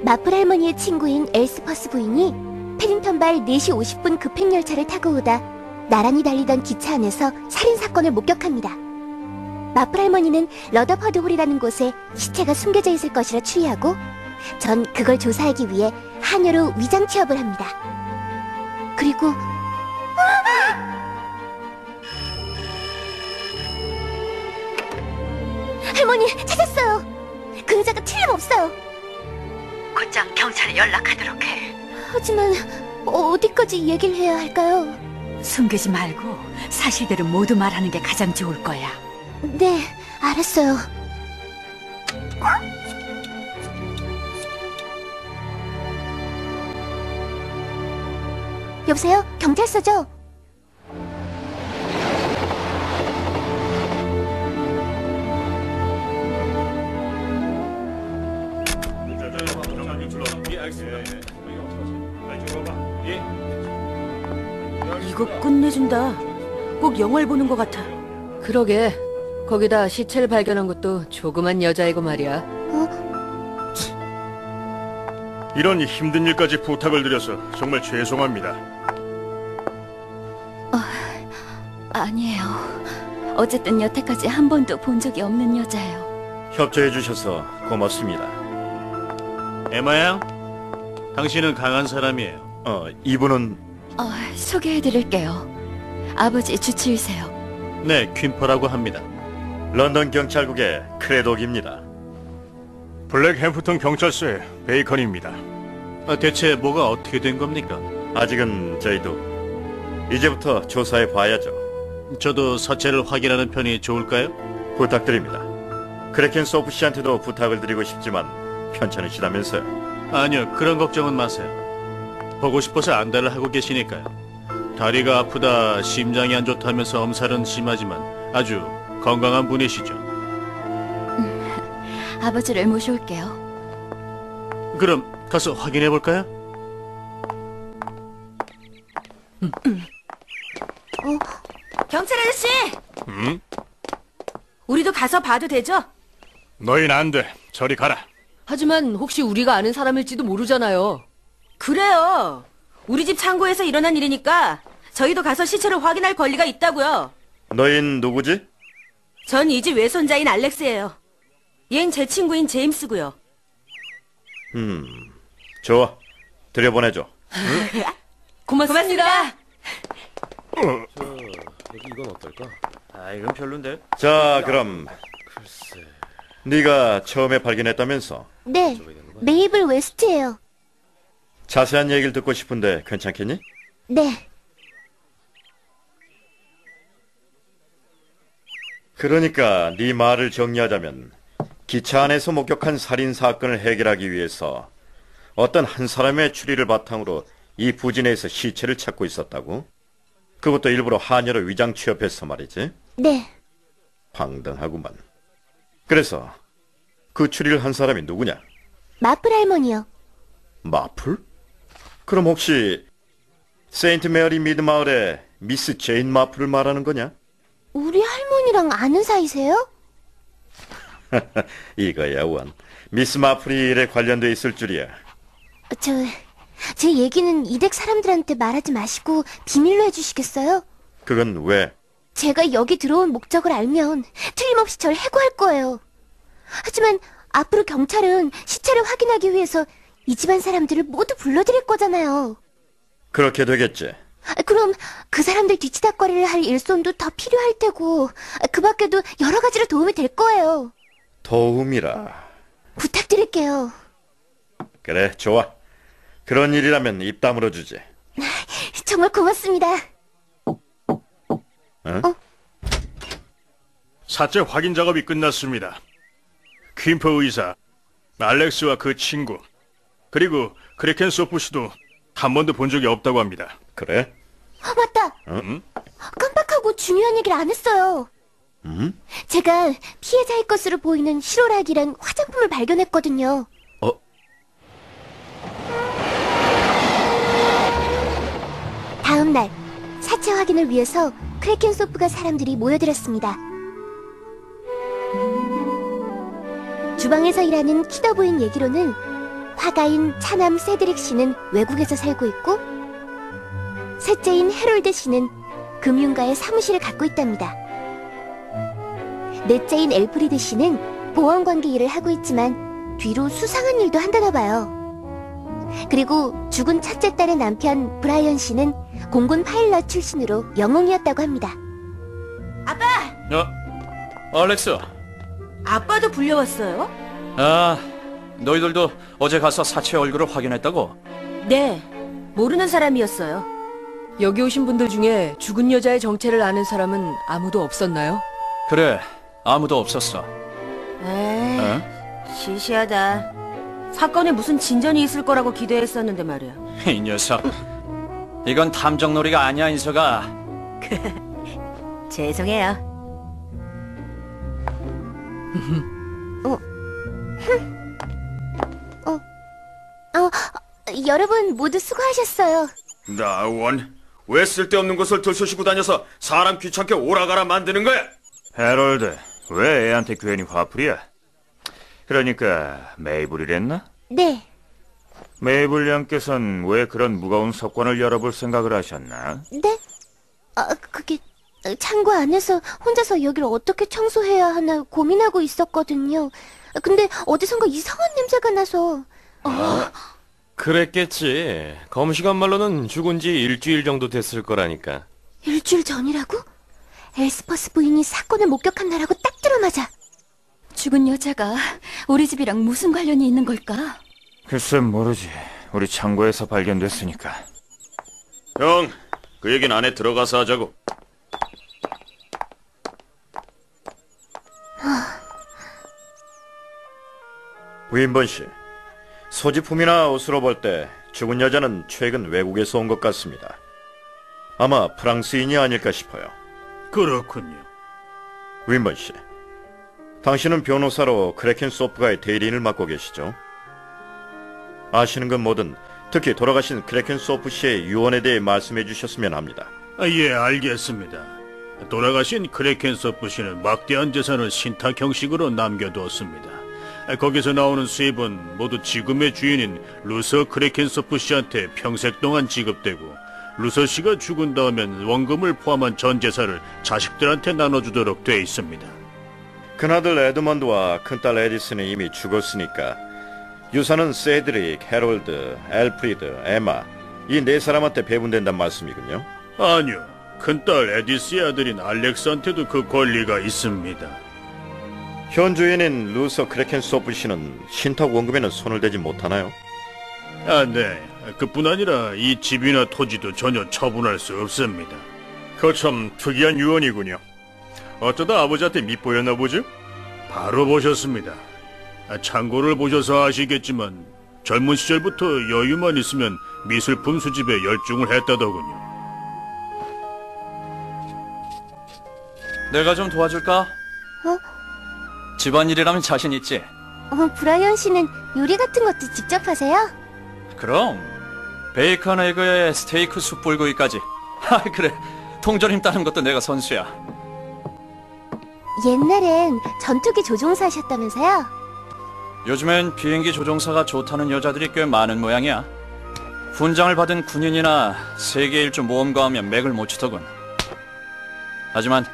마플 할머니의 친구인 엘스퍼스 부인이 패딩턴발 4시 50분 급행열차를 타고 오다 나란히 달리던 기차 안에서 살인사건을 목격합니다. 마플 할머니는 러더퍼드 홀이라는 곳에 시체가 숨겨져 있을 것이라 추리하고 전 그걸 조사하기 위해 하녀로 위장 취업을 합니다. 그리고 할머니 찾았어요. 그 여자가 틀림없어요. 곧장 경찰에 연락하도록 해. 하지만 어디까지 얘기를 해야 할까요? 숨기지 말고 사실대로 모두 말하는 게 가장 좋을 거야. 네, 알았어요. 여보세요? 경찰서죠? 이거 끝내준다. 꼭 영화를 보는 것 같아. 그러게. 거기다 시체를 발견한 것도 조그만 여자이고 말이야. 이런 힘든 일까지 부탁을 드려서 정말 죄송합니다. 아니에요. 어쨌든 여태까지 한 번도 본 적이 없는 여자예요. 협조해 주셔서 고맙습니다. 에마 양, 당신은 강한 사람이에요. 이분은 소개해드릴게요. 아버지 주치의세요. 네, 퀸퍼라고 합니다. 런던 경찰국의 크레독입니다. 블랙햄프턴 경찰서의 베이컨입니다. 대체 뭐가 어떻게 된 겁니까? 아직은 저희도 이제부터 조사해 봐야죠. 저도 사체를 확인하는 편이 좋을까요? 부탁드립니다. 크래켄 소프 씨한테도 부탁을 드리고 싶지만 편찮으시다면서요. 아니요, 그런 걱정은 마세요. 보고 싶어서 안달을 하고 계시니까요. 다리가 아프다, 심장이 안 좋다면서 엄살은 심하지만 아주 건강한 분이시죠. 아버지를 모셔올게요. 그럼 가서 확인해 볼까요? 경찰 아저씨! 응? 우리도 가서 봐도 되죠? 너흰 안 돼. 저리 가라. 하지만 혹시 우리가 아는 사람일지도 모르잖아요. 그래요. 우리 집 창고에서 일어난 일이니까 저희도 가서 시체를 확인할 권리가 있다고요. 너흰 누구지? 전 이 집 외손자인 알렉스예요. 얜 제 친구인 제임스고요. 좋아. 들여보내줘. 고맙습니다. 이건 어떨까? 이건 별론데. 자, 그럼 네가 처음에 발견했다면서? 네, 메이블 웨스트예요. 자세한 얘기를 듣고 싶은데 괜찮겠니? 네. 그러니까 네 말을 정리하자면 기차 안에서 목격한 살인 사건을 해결하기 위해서 어떤 한 사람의 추리를 바탕으로 이 부진에서 시체를 찾고 있었다고? 그것도 일부러 하녀로 위장 취업해서 말이지? 네. 황당하구만. 그래서 그 추리를 한 사람이 누구냐? 마플 할머니요. 마플? 그럼 혹시 세인트 메어리 미드 마을의 미스 제인 마플을 말하는 거냐? 우리 할머니랑 아는 사이세요? 이거야 원. 미스 마플이 일에 관련돼 있을 줄이야. 제 얘기는 이 댁 사람들한테 말하지 마시고 비밀로 해주시겠어요? 그건 왜? 제가 여기 들어온 목적을 알면 틀림없이 절 해고할 거예요. 하지만 앞으로 경찰은 시체를 확인하기 위해서 이 집안 사람들을 모두 불러들일 거잖아요. 그렇게 되겠지. 그럼 그 사람들 뒤치다꺼리를 할 일손도 더 필요할 테고 그 밖에도 여러 가지로 도움이 될 거예요. 도움이라. 부탁드릴게요. 그래, 좋아. 그런 일이라면 입 다물어 주지. 정말 고맙습니다. 사체 확인 작업이 끝났습니다. 퀸퍼 의사, 알렉스와 그 친구, 그리고 크래켄 소프 씨도 한 번도 본 적이 없다고 합니다. 그래? 맞다. 깜빡하고 중요한 얘기를 안 했어요. 제가 피해자일 것으로 보이는 실오락이란 화장품을 발견했거든요. 다음 날 사체 확인을 위해서 크래켄 소프가 사람들이 모여들었습니다. 주방에서 일하는 키더 부인 얘기로는 화가인 차남 세드릭 씨는 외국에서 살고 있고, 셋째인 해롤드 씨는 금융가의 사무실을 갖고 있답니다. 넷째인 엘프리드 씨는 보안관계 일을 하고 있지만 뒤로 수상한 일도 한다나 봐요. 그리고 죽은 첫째 딸의 남편 브라이언 씨는 공군 파일럿 출신으로 영웅이었다고 합니다. 알렉스. 아빠도 불려왔어요? 아, 너희들도 어제 가서 사체 얼굴을 확인했다고? 네, 모르는 사람이었어요. 여기 오신 분들 중에 죽은 여자의 정체를 아는 사람은 아무도 없었나요? 그래, 아무도 없었어. 에이, 시시하다. 사건에 무슨 진전이 있을 거라고 기대했었는데 말이야. 이 녀석. 이건 탐정놀이가 아니야, 인서가. 죄송해요. 여러분 모두 수고하셨어요. 나원, 왜 쓸데없는 것을 들쑤시고 다녀서 사람 귀찮게 오라가라 만드는 거야? 해럴드, 왜 애한테 괜히 화풀이야? 그러니까 메이블이랬나? 네, 메이블 양께선 왜 그런 무거운 석관을 열어볼 생각을 하셨나? 네? 그게 창고 안에서 혼자서 여기를 어떻게 청소해야 하나 고민하고 있었거든요. 근데 어디선가 이상한 냄새가 나서. 그랬겠지. 검시관 말로는 죽은 지 일주일 정도 됐을 거라니까. 일주일 전이라고? 엘스퍼스 부인이 사건을 목격한 날하고 딱 들어맞아. 죽은 여자가 우리 집이랑 무슨 관련이 있는 걸까? 글쎄 모르지. 우리 창고에서 발견됐으니까. 형, 그 얘기는 안에 들어가서 하자고. 윈번 씨, 소지품이나 옷으로 볼 때 죽은 여자는 최근 외국에서 온 것 같습니다. 아마 프랑스인이 아닐까 싶어요. 그렇군요. 윈번 씨, 당신은 변호사로 크래켄 소프가의 대리인을 맡고 계시죠? 아시는 건 뭐든 특히 돌아가신 크래켄 소프 씨의 유언에 대해 말씀해 주셨으면 합니다. 예, 알겠습니다. 돌아가신 크래켄서프 씨는 막대한 재산을 신탁 형식으로 남겨두었습니다. 거기서 나오는 수입은 모두 지금의 주인인 루서 크래켄서프 씨한테 평생 동안 지급되고, 루서 씨가 죽은 다음엔 원금을 포함한 전 재산을 자식들한테 나눠주도록 돼 있습니다. 큰아들 에드먼드와 큰딸 에디슨이 이미 죽었으니까 유산은 세드릭, 해롤드, 엘프리드, 에마 이 네 사람한테 배분된단 말씀이군요. 아니요, 큰딸 에디스의 아들인 알렉스한테도 그 권리가 있습니다. 현 주인인 루서 크래켄소프 씨는 신탁 원금에는 손을 대지 못하나요? 네. 그뿐 아니라 이 집이나 토지도 전혀 처분할 수 없습니다. 그거 참 특이한 유언이군요. 어쩌다 아버지한테 밑보였나 보죠? 바로 보셨습니다. 창고를 보셔서 아시겠지만 젊은 시절부터 여유만 있으면 미술품 수집에 열중을 했다더군요. 내가 좀 도와줄까? 집안일이라면 자신 있지? 브라이언 씨는 요리 같은 것도 직접 하세요? 그럼 베이컨 에그에 스테이크 숯불구이까지. 그래, 통조림 따는 것도 내가 선수야. 옛날엔 전투기 조종사 하셨다면서요? 요즘엔 비행기 조종사가 좋다는 여자들이 꽤 많은 모양이야. 훈장을 받은 군인이나 세계 일주 모험가하면 맥을 못 추더군. 하지만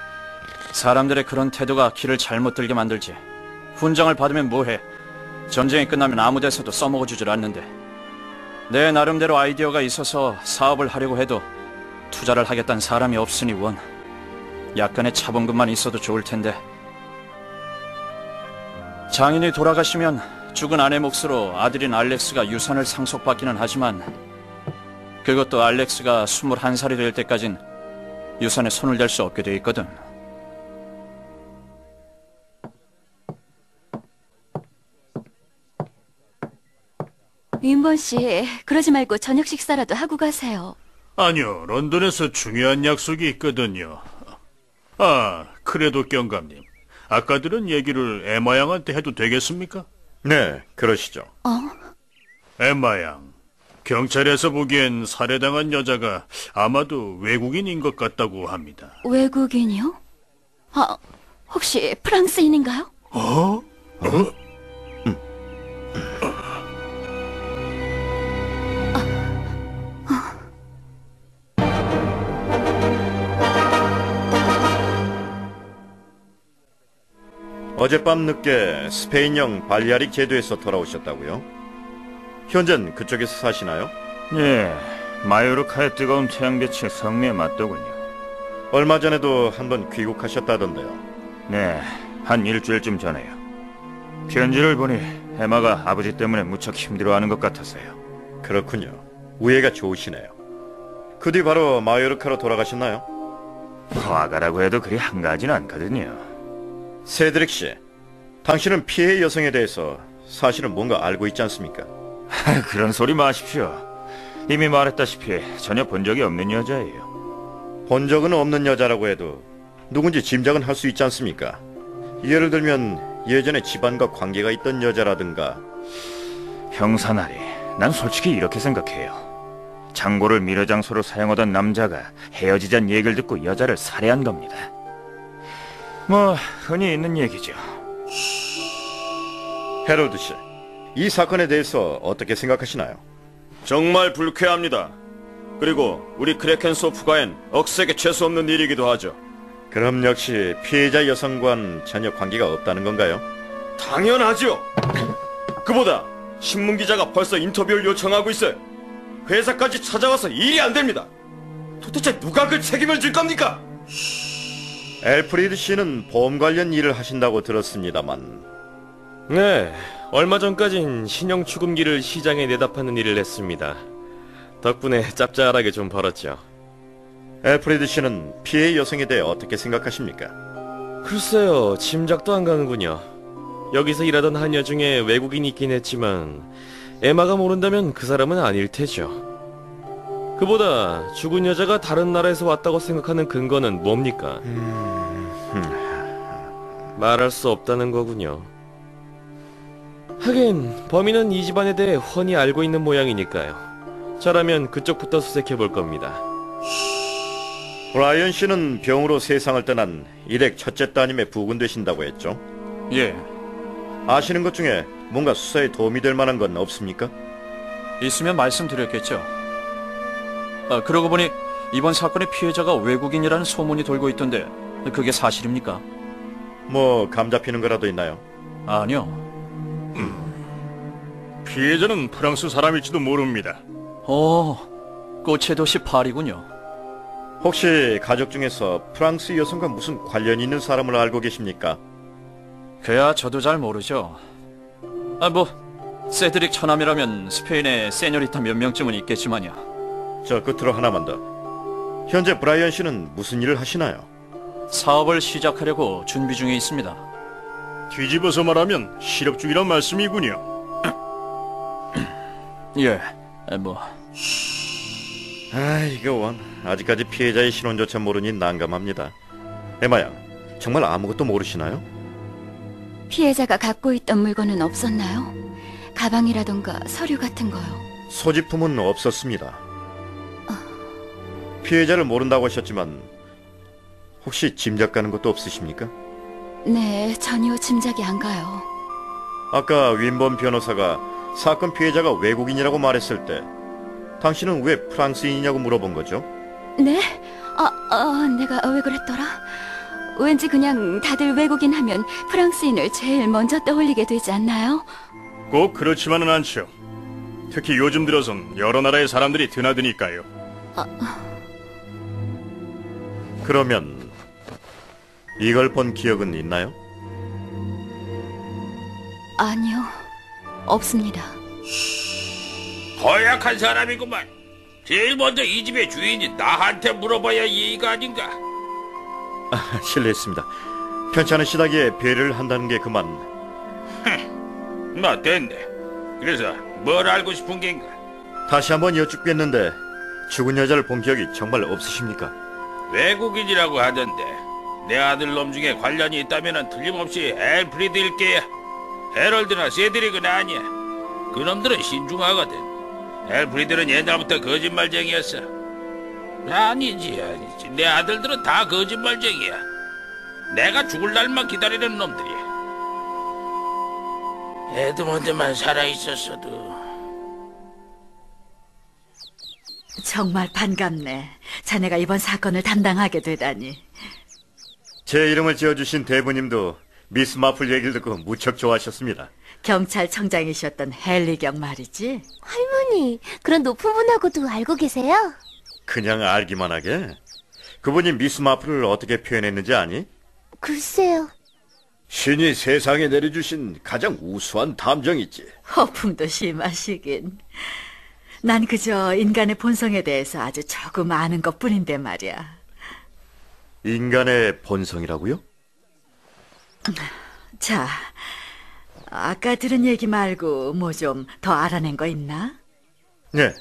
사람들의 그런 태도가 길을 잘못 들게 만들지. 훈장을 받으면 뭐해? 전쟁이 끝나면 아무 데서도 써먹어주질 않는데. 내 나름대로 아이디어가 있어서 사업을 하려고 해도 투자를 하겠다는 사람이 없으니 원. 약간의 자본금만 있어도 좋을 텐데. 장인이 돌아가시면 죽은 아내 몫으로 아들인 알렉스가 유산을 상속받기는 하지만 그것도 알렉스가 21살이 될 때까진 유산에 손을 댈 수 없게 돼 있거든. 윈번 씨, 그러지 말고 저녁 식사라도 하고 가세요. 아니요, 런던에서 중요한 약속이 있거든요. 그래도 경감님, 아까 들은 얘기를 에마 양한테 해도 되겠습니까? 네, 그러시죠. 에마 양, 경찰에서 보기엔 살해당한 여자가 아마도 외국인인 것 같다고 합니다. 외국인이요? 혹시 프랑스인인가요? 어젯밤 늦게 스페인령 발리아릭 제도에서 돌아오셨다고요? 현재는 그쪽에서 사시나요? 예, 마요르카의 뜨거운 태양빛이 성미에 맞더군요. 얼마 전에도 한번 귀국하셨다던데요. 네, 한 일주일쯤 전에요. 편지를 보니 에마가 아버지 때문에 무척 힘들어하는 것 같았어요. 그렇군요. 우애가 좋으시네요. 그 뒤 바로 마요르카로 돌아가셨나요? 화가라고 해도 그리 한가하진 않거든요. 세드릭 씨, 당신은 피해 여성에 대해서 사실은 뭔가 알고 있지 않습니까? 그런 소리 마십시오. 이미 말했다시피 전혀 본 적이 없는 여자예요. 본 적은 없는 여자라고 해도 누군지 짐작은 할 수 있지 않습니까? 예를 들면 예전에 집안과 관계가 있던 여자라든가. 형사나리, 난 솔직히 이렇게 생각해요. 장고를 미러장소로 사용하던 남자가 헤어지자는 얘기를 듣고 여자를 살해한 겁니다. 뭐 흔히 있는 얘기죠. 헤럴드 씨, 이 사건에 대해서 어떻게 생각하시나요? 정말 불쾌합니다. 그리고 우리 크레켄 소프가엔 억색에 죄수 없는 일이기도 하죠. 그럼 역시 피해자 여성과는 전혀 관계가 없다는 건가요? 당연하죠. 그보다 신문기자가 벌써 인터뷰를 요청하고 있어요. 회사까지 찾아와서 일이 안 됩니다. 도대체 누가 그 책임을 질 겁니까? 엘프리드 씨는 보험 관련 일을 하신다고 들었습니다만. 네, 얼마 전까진 신형 추금기를 시장에 내다 파는 일을 했습니다. 덕분에 짭짤하게 좀 벌었죠. 엘프리드 씨는 피해 여성에 대해 어떻게 생각하십니까? 글쎄요, 짐작도 안 가는군요. 여기서 일하던 한여 중에 외국인이 있긴 했지만 에마가 모른다면 그 사람은 아닐 테죠. 그보다 죽은 여자가 다른 나라에서 왔다고 생각하는 근거는 뭡니까? 말할 수 없다는 거군요. 하긴 범인은 이 집안에 대해 훤히 알고 있는 모양이니까요. 저라면 그쪽부터 수색해볼 겁니다. 브라이언 씨는 병으로 세상을 떠난 일핵 첫째 따님에 부군되신다고 했죠? 예, 아시는 것 중에 뭔가 수사에 도움이 될 만한 건 없습니까? 있으면 말씀드렸겠죠. 그러고 보니 이번 사건의 피해자가 외국인이라는 소문이 돌고 있던데 그게 사실입니까? 뭐 감 잡히는 거라도 있나요? 아니요. 피해자는 프랑스 사람일지도 모릅니다. 꽃의 도시 파리군요. 혹시 가족 중에서 프랑스 여성과 무슨 관련이 있는 사람을 알고 계십니까? 그야 저도 잘 모르죠. 세드릭 처남이라면 스페인에 세뇨리타 몇 명쯤은 있겠지만요. 저 끝으로 하나만 더. 현재 브라이언 씨는 무슨 일을 하시나요? 사업을 시작하려고 준비 중에 있습니다. 뒤집어서 말하면 실업 중이란 말씀이군요. 예, 이거 원. 아직까지 피해자의 신원조차 모르니 난감합니다. 에마양, 정말 아무것도 모르시나요? 피해자가 갖고 있던 물건은 없었나요? 가방이라던가 서류 같은 거요. 소지품은 없었습니다. 피해자를 모른다고 하셨지만 혹시 짐작 가는 것도 없으십니까? 네, 전혀 짐작이 안 가요. 아까 윈번 변호사가 사건 피해자가 외국인이라고 말했을 때 당신은 왜 프랑스인이냐고 물어본 거죠? 네? 내가 왜 그랬더라? 왠지 그냥 다들 외국인 하면 프랑스인을 제일 먼저 떠올리게 되지 않나요? 꼭 그렇지만은 않죠. 특히 요즘 들어선 여러 나라의 사람들이 드나드니까요. 그러면 이걸 본 기억은 있나요? 아니요, 없습니다. 고약한 사람이구만. 제일 먼저 이 집의 주인이 나한테 물어봐야 예의가 아닌가. 실례했습니다. 편치 않으시다기에 배려를 한다는 게 그만. 뭐 됐네. 그래서 뭘 알고 싶은 겐가? 다시 한번 여쭙겠는데 죽은 여자를 본 기억이 정말 없으십니까? 외국인이라고 하던데 내 아들놈 중에 관련이 있다면 틀림없이 엘프리드일 게야. 헤럴드나 세드릭은 아니야. 그놈들은 신중하거든. 엘프리드는 옛날부터 거짓말쟁이였어. 아니지. 내 아들들은 다 거짓말쟁이야. 내가 죽을 날만 기다리는 놈들이야. 에드먼드만 살아있었어도. 정말 반갑네. 자네가 이번 사건을 담당하게 되다니. 제 이름을 지어주신 대부님도 미스 마플 얘기를 듣고 무척 좋아하셨습니다. 경찰청장이셨던 헨리경 말이지. 할머니, 그런 높은 분하고도 알고 계세요? 그냥 알기만 하게? 그분이 미스 마플을 어떻게 표현했는지 아니? 글쎄요. 신이 세상에 내려주신 가장 우수한 탐정이지. 허풍도 심하시긴. 난 그저 인간의 본성에 대해서 아주 조금 아는 것뿐인데 말이야. 인간의 본성이라고요? 자, 아까 들은 얘기 말고 뭐 좀 더 알아낸 거 있나? 네.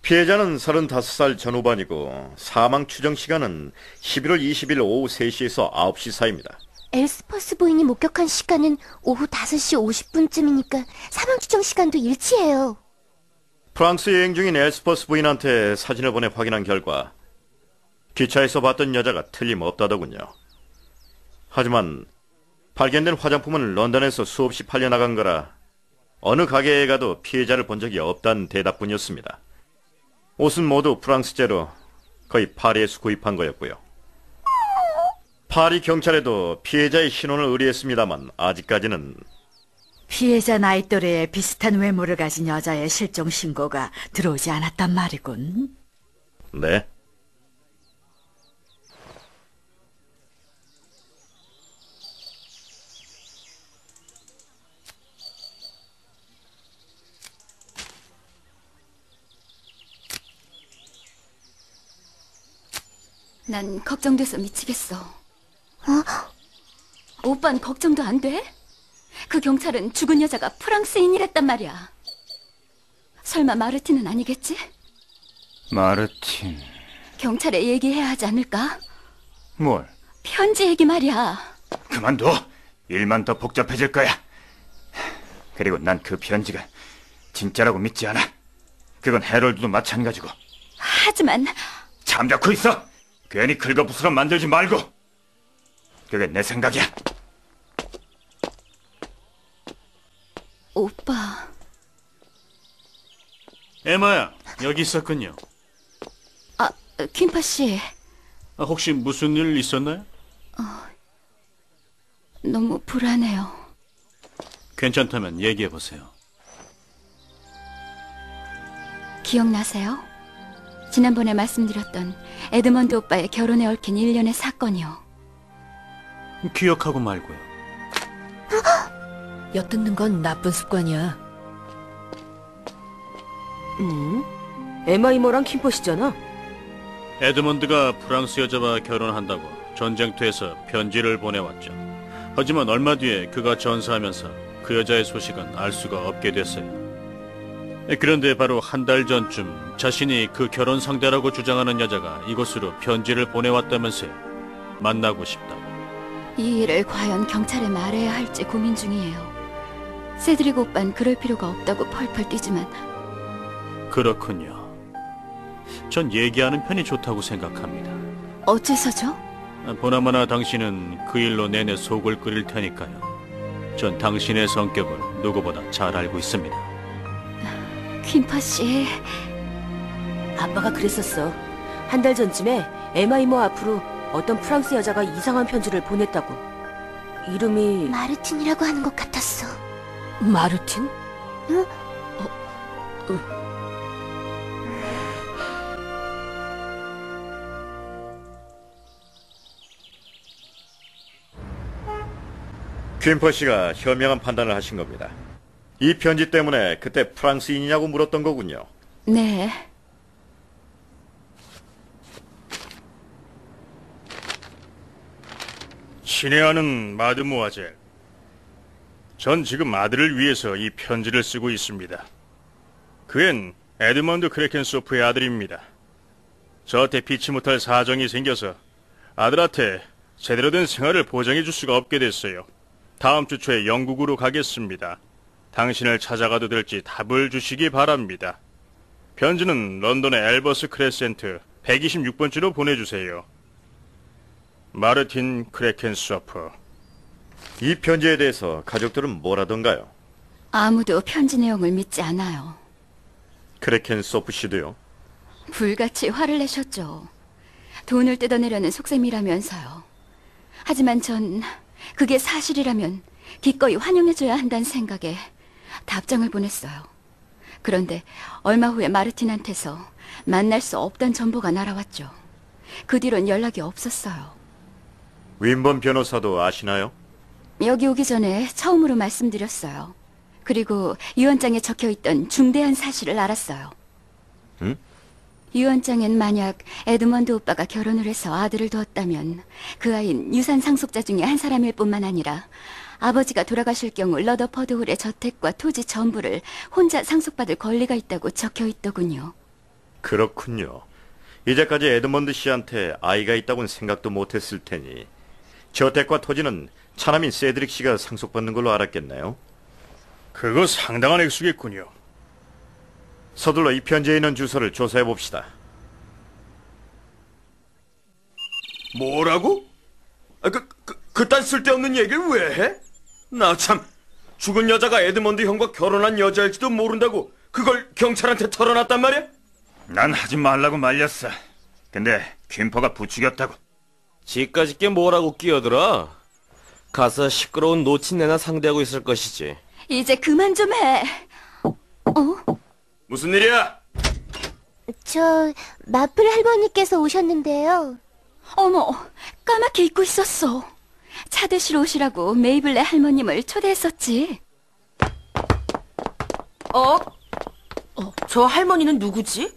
피해자는 35살 전후반이고 사망 추정 시간은 11월 20일 오후 3시에서 9시 사이입니다. 엘스퍼스 부인이 목격한 시간은 오후 5시 50분쯤이니까 사망 추정 시간도 일치해요. 프랑스 여행 중인 엘스퍼스 부인한테 사진을 보내 확인한 결과 기차에서 봤던 여자가 틀림없다더군요. 하지만 발견된 화장품은 런던에서 수없이 팔려나간 거라 어느 가게에 가도 피해자를 본 적이 없다는 대답뿐이었습니다. 옷은 모두 프랑스제로 거의 파리에서 구입한 거였고요. 파리 경찰에도 피해자의 신원을 의뢰했습니다만 아직까지는 피해자 나이 또래에 비슷한 외모를 가진 여자의 실종 신고가 들어오지 않았단 말이군. 네. 난 걱정돼서 미치겠어. 오빤 걱정도 안 돼? 그 경찰은 죽은 여자가 프랑스인이랬단 말이야. 설마 마르틴은 아니겠지? 마르틴. 경찰에 얘기해야 하지 않을까? 뭘? 편지 얘기 말이야. 그만둬. 일만 더 복잡해질 거야. 그리고 난 그 편지가 진짜라고 믿지 않아. 그건 해럴드도 마찬가지고. 하지만 잠자코 있어. 괜히 긁어부스럼 만들지 말고. 그게 내 생각이야. 오빠. 에마야, 여기 있었군요. 퀸파 씨. 혹시 무슨 일 있었나요? 너무 불안해요. 괜찮다면 얘기해보세요. 기억나세요? 지난번에 말씀드렸던 에드먼드 오빠의 결혼에 얽힌 일련의 사건이요. 기억하고 말고요. 엿듣는 건 나쁜 습관이야. 에마 이모랑 킴포시잖아. 에드먼드가 프랑스 여자와 결혼한다고 전쟁터에서 편지를 보내왔죠. 하지만 얼마 뒤에 그가 전사하면서 그 여자의 소식은 알 수가 없게 됐어요. 그런데 바로 한 달 전쯤 자신이 그 결혼 상대라고 주장하는 여자가 이곳으로 편지를 보내왔다면서요. 만나고 싶다고. 이 일을 과연 경찰에 말해야 할지 고민 중이에요. 세드릭 오빤 그럴 필요가 없다고 펄펄 뛰지만. 그렇군요. 전 얘기하는 편이 좋다고 생각합니다. 어째서죠? 보나마나 당신은 그 일로 내내 속을 끓일 테니까요. 전 당신의 성격을 누구보다 잘 알고 있습니다. 퀸파 씨. 아빠가 그랬었어. 한 달 전쯤에 에마 이모 앞으로 어떤 프랑스 여자가 이상한 편지를 보냈다고. 이름이 마르틴이라고 하는 것 같았어. 마르틴? 응? 퀸퍼 씨가 현명한 판단을 하신 겁니다. 이 편지 때문에 그때 프랑스인이냐고 물었던 거군요. 네. 친애하는 마드모아젤. 전 지금 아들을 위해서 이 편지를 쓰고 있습니다. 그앤 에드먼드 크레켄소프의 아들입니다. 저한테 피치 못할 사정이 생겨서 아들한테 제대로 된 생활을 보장해 줄 수가 없게 됐어요. 다음 주 초에 영국으로 가겠습니다. 당신을 찾아가도 될지 답을 주시기 바랍니다. 편지는 런던의 엘버스 크레센트 126번지로 보내주세요. 마르틴 크레켄소프. 이 편지에 대해서 가족들은 뭐라던가요? 아무도 편지 내용을 믿지 않아요. 크레켄소프 씨도요? 불같이 화를 내셨죠. 돈을 뜯어내려는 속셈이라면서요. 하지만 전 그게 사실이라면 기꺼이 환영해줘야 한다는 생각에 답장을 보냈어요. 그런데 얼마 후에 마르틴한테서 만날 수 없다는 정보가 날아왔죠. 그 뒤론 연락이 없었어요. 윈번 변호사도 아시나요? 여기 오기 전에 처음으로 말씀드렸어요. 그리고 유언장에 적혀있던 중대한 사실을 알았어요. 응? 유언장엔 만약 에드먼드 오빠가 결혼을 해서 아들을 두었다면 그 아이는 유산 상속자 중에 한 사람일 뿐만 아니라 아버지가 돌아가실 경우 러더퍼드홀의 저택과 토지 전부를 혼자 상속받을 권리가 있다고 적혀있더군요. 그렇군요. 이제까지 에드먼드 씨한테 아이가 있다고는 생각도 못했을 테니 저택과 토지는 차남인 세드릭 씨가 상속받는 걸로 알았겠나요? 그거 상당한 액수겠군요. 서둘러 이 편지에 있는 주소를 조사해 봅시다. 뭐라고? 그딴 쓸데없는 얘기를 왜 해? 나 참, 죽은 여자가 에드먼드 형과 결혼한 여자일지도 모른다고 그걸 경찰한테 털어놨단 말이야? 난 하지 말라고 말렸어. 근데 퀸퍼가 부추겼다고. 지까짓 게 뭐라고 끼어들어? 가서 시끄러운 노친네나 상대하고 있을 것이지. 이제 그만 좀 해. 무슨 일이야? 저 마플 할머니께서 오셨는데요. 어머, 까맣게 잊고 있었어. 차 드시러 오시라고 메이블레 할머님을 초대했었지. 저 할머니는 누구지?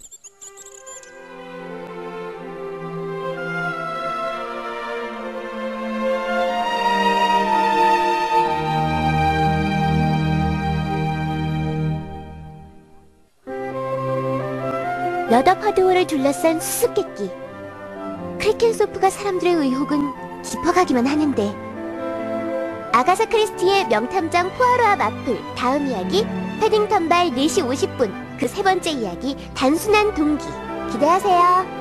러더퍼드홀을 둘러싼 수수께끼. 크리켄소프가 사람들의 의혹은 깊어가기만 하는데. 아가사 크리스티의 명탐정 포아로와 마플 다음 이야기 패딩턴 발 4시 50분 그 세 번째 이야기 단순한 동기 기대하세요.